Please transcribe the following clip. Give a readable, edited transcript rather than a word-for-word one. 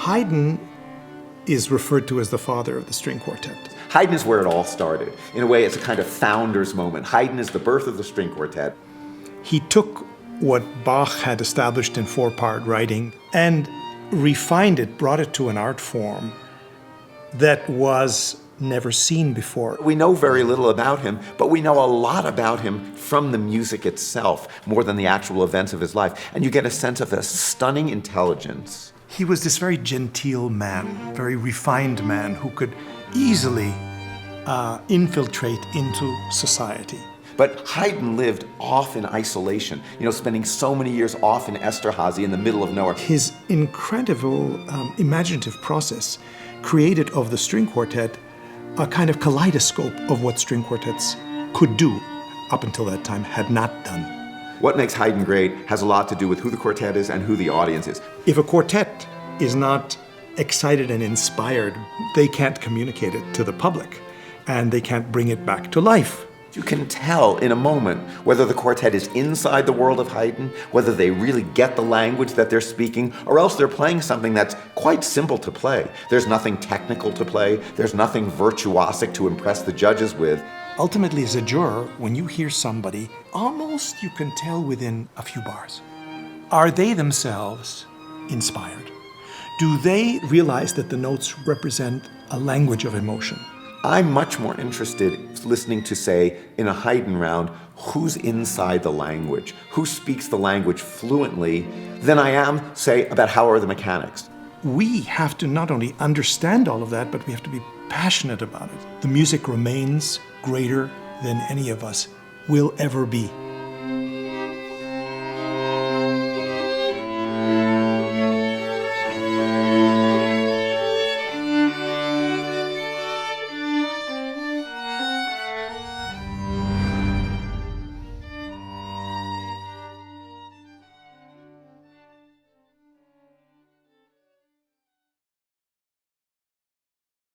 Haydn is referred to as the father of the string quartet. Haydn is where it all started. In a way, it's a kind of founder's moment. Haydn is the birth of the string quartet. He took what Bach had established in four-part writing and refined it, brought it to an art form that was never seen before. We know very little about him, but we know a lot about him from the music itself, more than the actual events of his life. And you get a sense of a stunning intelligence. He was this very genteel man, very refined man who could easily infiltrate into society. But Haydn lived off in isolation, spending so many years off in Esterhazy in the middle of nowhere. His incredible imaginative process created of the string quartet a kind of kaleidoscope of what string quartets could do, up until that time had not done. What makes Haydn great has a lot to do with who the quartet is and who the audience is. If a quartet is not excited and inspired, they can't communicate it to the public, and they can't bring it back to life. You can tell in a moment whether the quartet is inside the world of Haydn, whether they really get the language that they're speaking, or else they're playing something that's quite simple to play. There's nothing technical to play. There's nothing virtuosic to impress the judges with. Ultimately, as a juror, when you hear somebody, almost you can tell within a few bars. Are they themselves inspired? Do they realize that the notes represent a language of emotion? I'm much more interested listening to, say, in a Haydn round, who's inside the language, who speaks the language fluently, than I am, say, about how are the mechanics. We have to not only understand all of that, but we have to be passionate about it. The music remains greater than any of us will ever be.